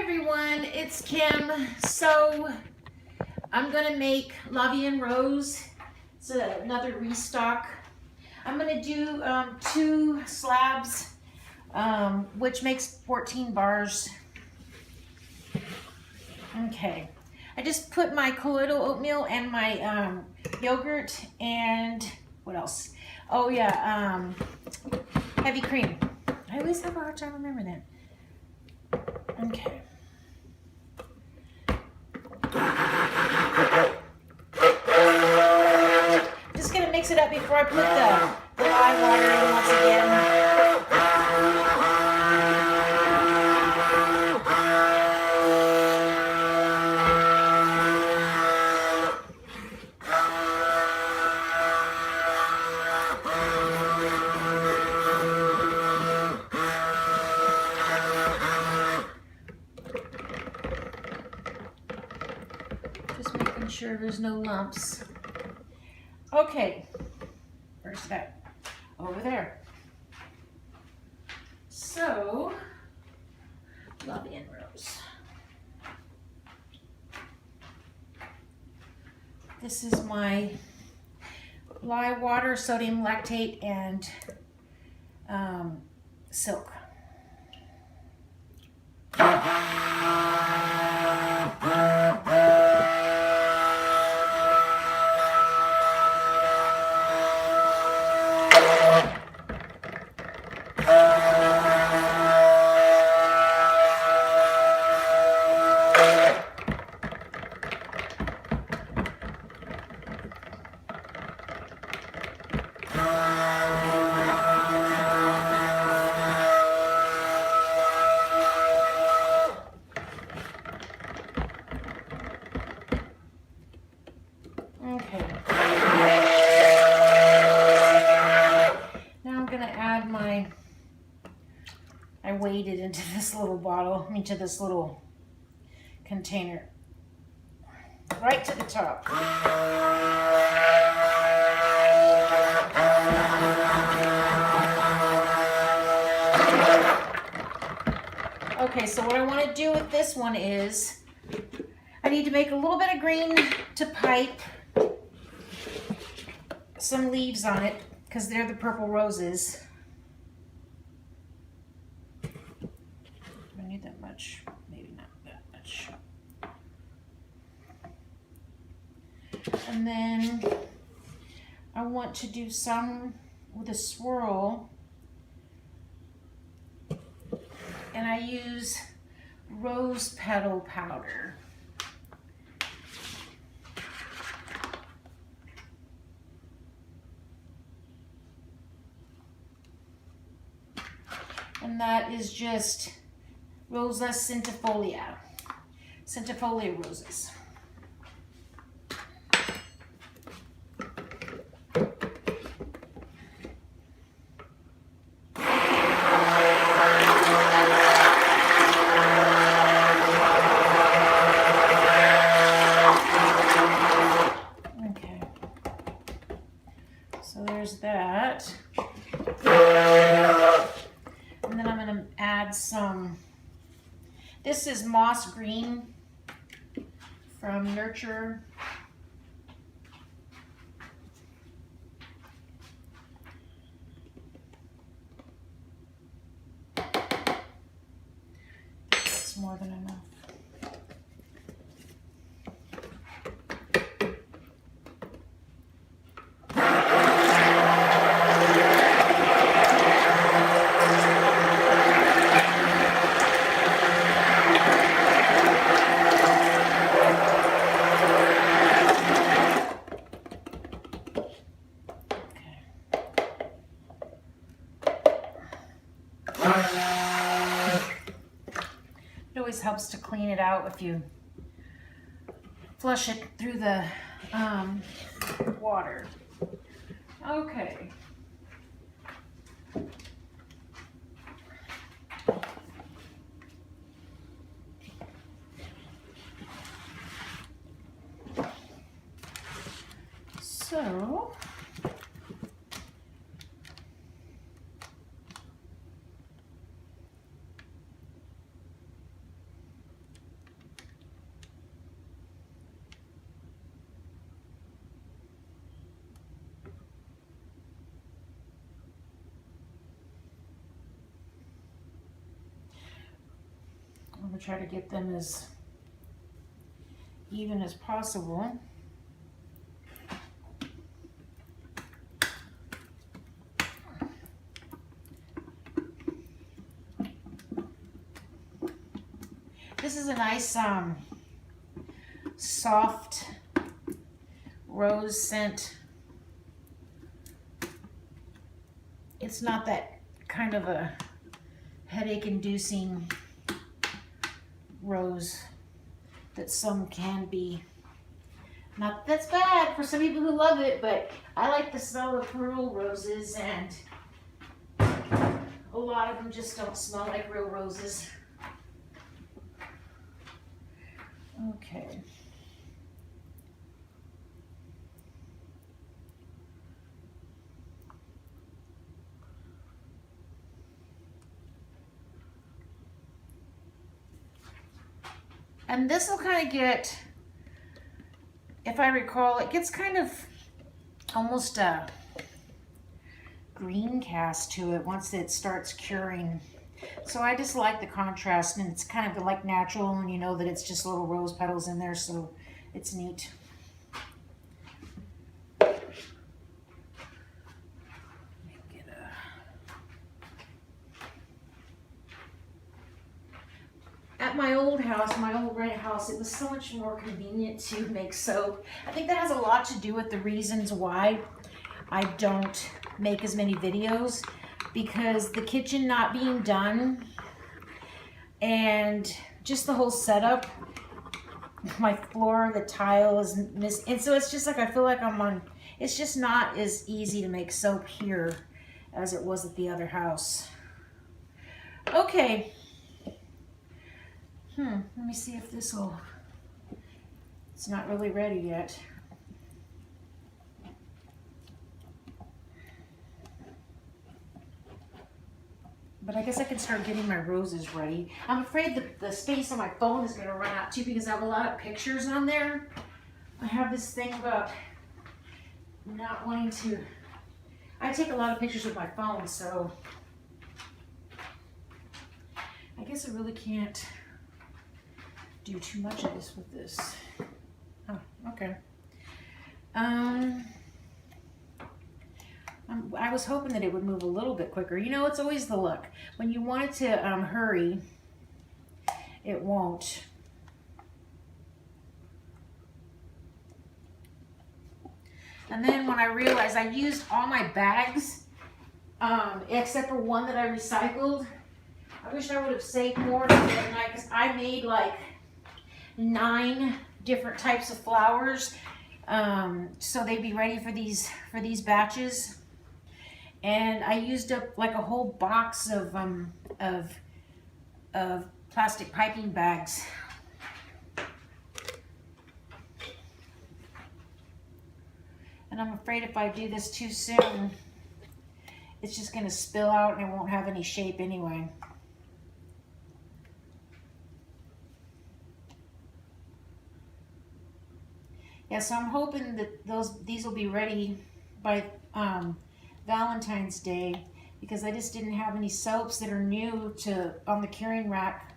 everyone, it's Kim. So I'm gonna make Bohemienne Rose. It's another restock. I'm gonna do 2 slabs, which makes 14 bars. Okay, I just put my colloidal oatmeal and my yogurt and what else? Oh yeah, heavy cream. I always have a hard time remembering that. Okay. Just gonna mix it up before I put the lye water in once again. Just making sure there's no lumps. Okay, where's that? Over there. So, Bohemienne Rose. This is my lye water, sodium lactate, and silk. Okay. Now I'm going to add I weighed it into this little bottle, into this little container. Right to the top. Okay, so what I want to do with this one is I need to make a little bit of green to pipe some leaves on it because they're the purple roses. Do I need that much? Maybe not that much. And then I want to do some with a swirl, and I use rose petal powder. And that is just Rosa centifolia roses. Okay, so there's that. And then I'm going to add some, this is moss green from Nurture. That's more than enough. It always helps to clean it out if you flush it through the water. Okay. So gonna try to get them as even as possible. This is a nice soft rose scent. It's not that kind of a headache-inducing rose that some can be. Not that that's bad for some people who love it, but I like the smell of real roses, and a lot of them just don't smell like real roses. Okay. And this will kind of get, if I recall, it gets kind of almost a green cast to it once it starts curing. So I just like the contrast, and it's kind of like natural, and you know that it's just little rose petals in there, so it's neat. At my old house, my old rent house, it was so much more convenient to make soap. I think that has a lot to do with the reasons why I don't make as many videos, because the kitchen not being done and just the whole setup, my floor, the tile is missing, and so it's just like I feel like I'm on, it's just not as easy to make soap here as it was at the other house. Okay. Let me see if this will, it's not really ready yet. But I guess I can start getting my roses ready. I'm afraid the space on my phone is going to run out too, because I have a lot of pictures on there. I have this thing about not wanting to, I take a lot of pictures with my phone, so I guess I really can't do too much of this with this. Oh, okay. I was hoping that it would move a little bit quicker. You know, it's always the luck. When you want it to hurry, it won't. And then when I realized I used all my bags, except for one that I recycled, I wish I would have saved more for that night, because I made like 9 different types of flowers, so they'd be ready for these batches. And I used up like a whole box of plastic piping bags. And I'm afraid if I do this too soon, it's just going to spill out and it won't have any shape anyway. Yeah, so I'm hoping that these will be ready by Valentine's Day, because I just didn't have any soaps that are new on the curing rack.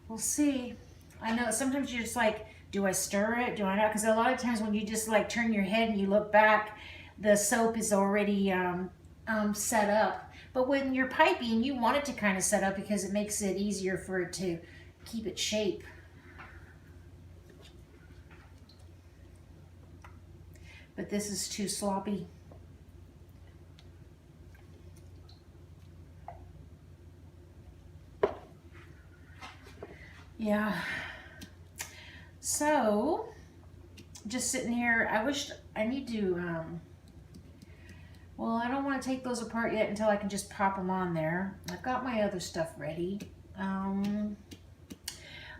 We'll see. I know sometimes you're just like, do I stir it? Do I not? Because a lot of times when you just like turn your head and you look back, the soap is already set up. But when you're piping, you want it to kind of set up, because it makes it easier for it to keep its shape. But this is too sloppy. Yeah. So, just sitting here, I need to, well, I don't want to take those apart yet until I can just pop them on there. I've got my other stuff ready. I'm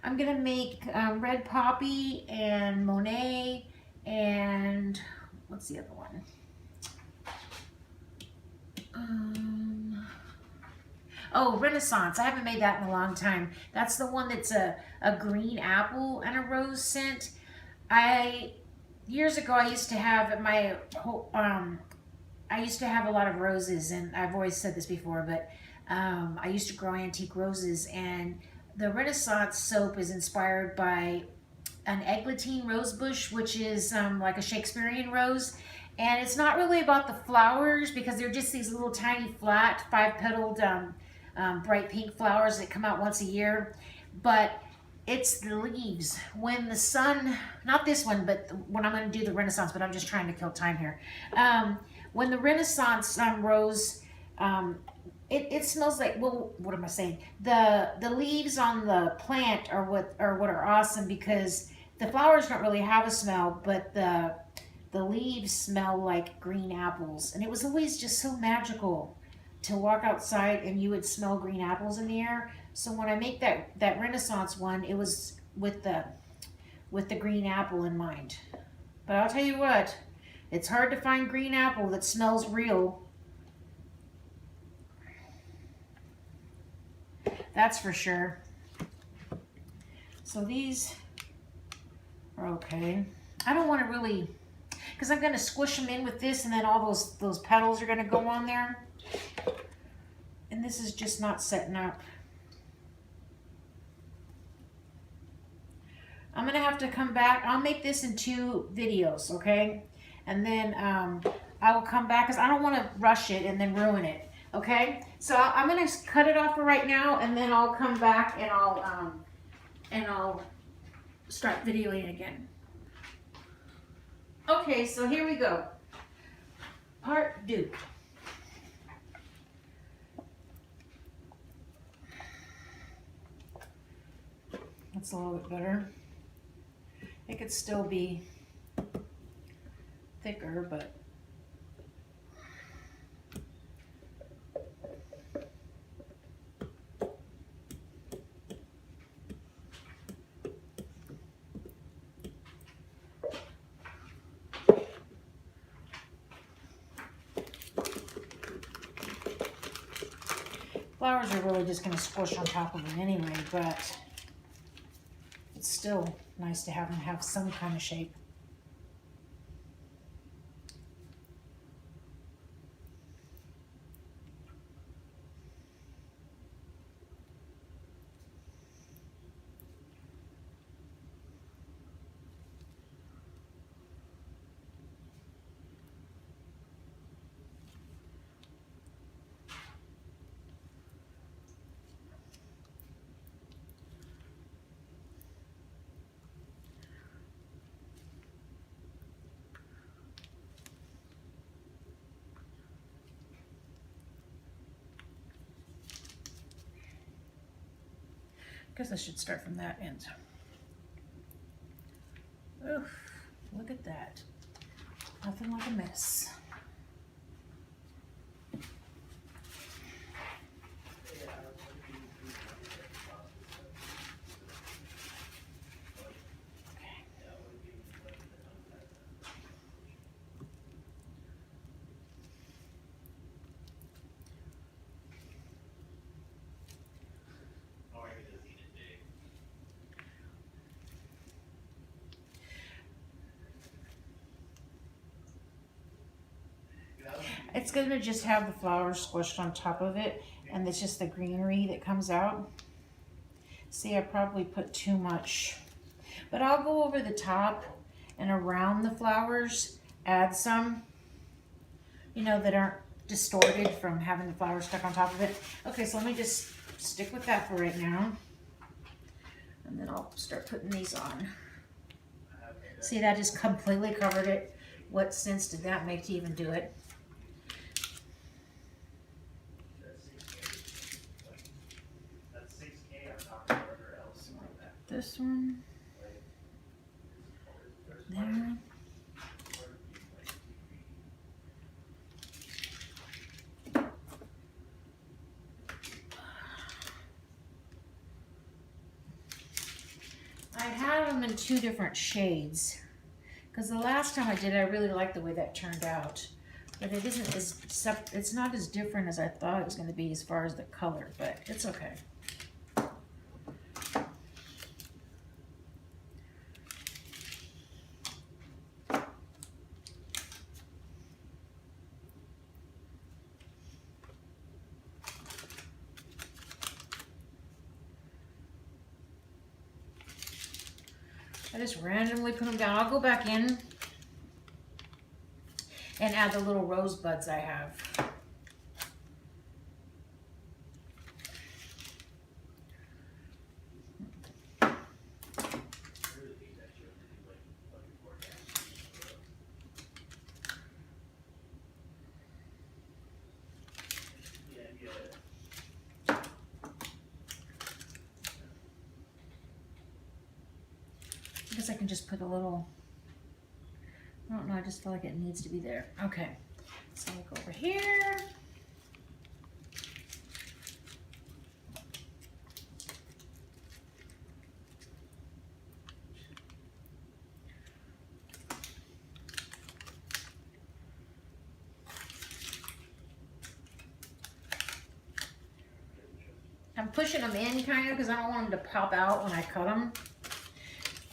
going to make Red Poppy and Monet and, what's the other one? Oh, Renaissance. I haven't made that in a long time. That's the one that's a green apple and a rose scent. Years ago, I used to have I used to have a lot of roses, and I've always said this before, but I used to grow antique roses, and the Renaissance soap is inspired by an eglantine rose bush, which is like a Shakespearean rose. And it's not really about the flowers because they're just these little tiny flat 5-petaled bright pink flowers that come out once a year. But it's the leaves. When the sun, not this one, but when I'm going to do the Renaissance, but I'm just trying to kill time here. When the Renaissance rose, it smells like, well, what am I saying? The leaves on the plant are what are awesome because the flowers don't really have a smell, but the leaves smell like green apples. And it was always just so magical to walk outside and you would smell green apples in the air. So when I make that Renaissance one, it was with the green apple in mind. But I'll tell you what, it's hard to find green apple that smells real. That's for sure. So these are okay. I don't want to really, because I'm going to squish them in with this, and then all those petals are going to go on there. And this is just not setting up. I'm going to have to come back. I'll make this in 2 videos, okay? And then I will come back because I don't want to rush it and then ruin it, okay? So I'm going to cut it off for right now, and then I'll come back and I'll start videoing again. Okay, so here we go. Part 2. That's a little bit better. It could still be thicker, but flowers are really just going to squish on top of them anyway, but it's still nice to have them have some kind of shape. Guess I should start from that end. Oof, look at that. Nothing like a mess. It's going to just have the flowers squished on top of it, and it's just the greenery that comes out. See, I probably put too much, but I'll go over the top and around the flowers, add some, you know, that aren't distorted from having the flowers stuck on top of it. Okay, so let me just stick with that for right now, and then I'll start putting these on. See, that just completely covered it. What sense did that make to even do it? This one, there. I have them in 2 different shades because the last time I did, I really liked the way that turned out. But it isn't as, it's not as different as I thought it was going to be as far as the color, but it's okay. I just randomly put them down. I'll go back in and add the little rosebuds I have. I guess I can just put a little, I don't know, I just feel like it needs to be there. Okay, so I'll go over here. I'm pushing them in kind of because I don't want them to pop out when I cut them.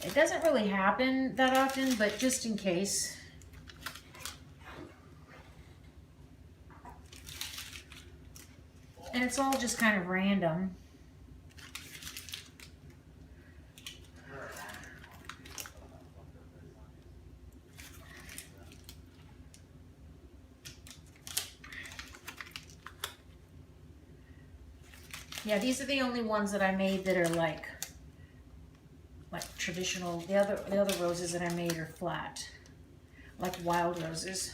It doesn't really happen that often, but just in case. And it's all just kind of random. Yeah, these are the only ones that I made that are like traditional. The other roses that I made are flat, like wild roses.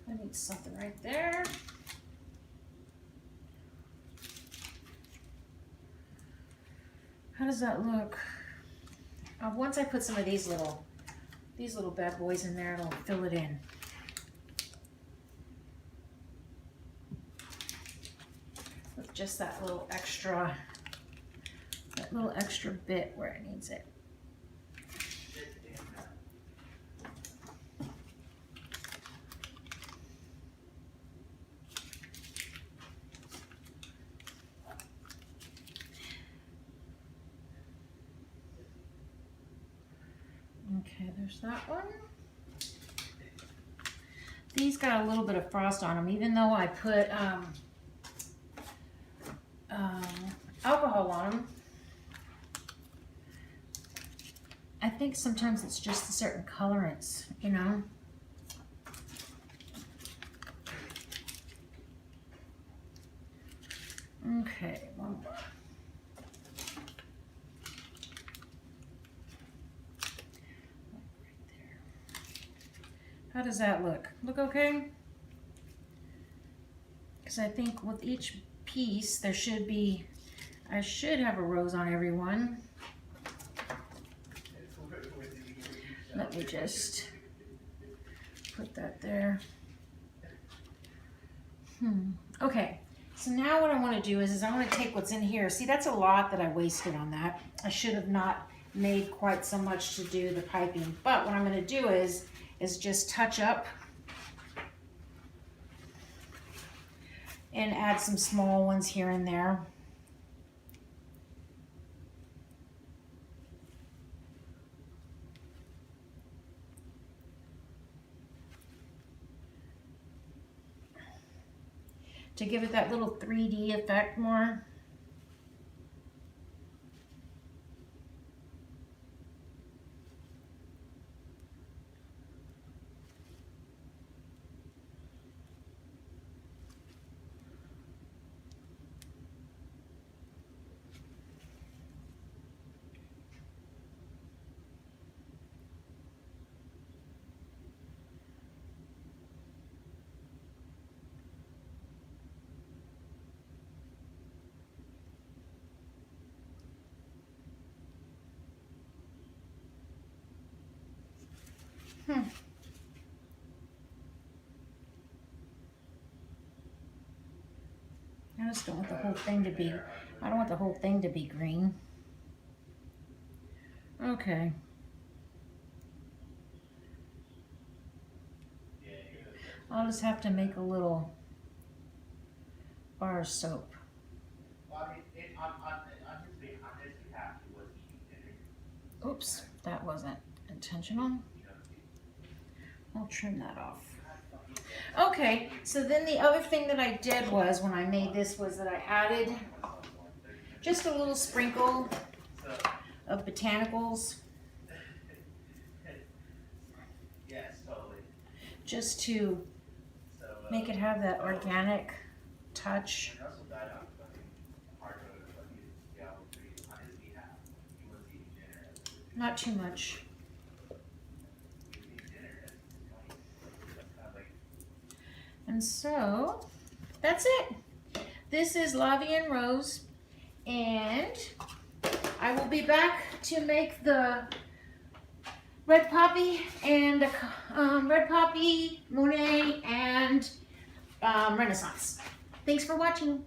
I need something right there. How does that look? Once I put some of these little bad boys in there, it'll fill it in. With just that little extra bit where it needs it. Okay, there's that one. These got a little bit of frost on them, even though I put alcohol on them. I think sometimes it's just a certain colorants, you know. Okay, one more. How does that look? Look okay? Because I think with each piece there should be, I should have a rose on every one. Let me just put that there. Okay, so now what I want to do is I want to take what's in here. See, that's a lot that I wasted on that. I should have not made quite so much to do the piping. But what I'm going to do is just touch up and add some small ones here and there. To give it that little 3D effect more. just don't want the whole thing to be, I don't want the whole thing to be green. Okay. I'll just have to make a little bar of soap. Oops, that wasn't intentional. I'll trim that off. Okay, so then the other thing that I did was, when I made this, was that I added just a little sprinkle of botanicals. Just to make it have that organic touch. Not too much. And so, that's it. This is La Vie en Rose, and I will be back to make the red poppy and red poppy, Monet, and Renaissance. Thanks for watching.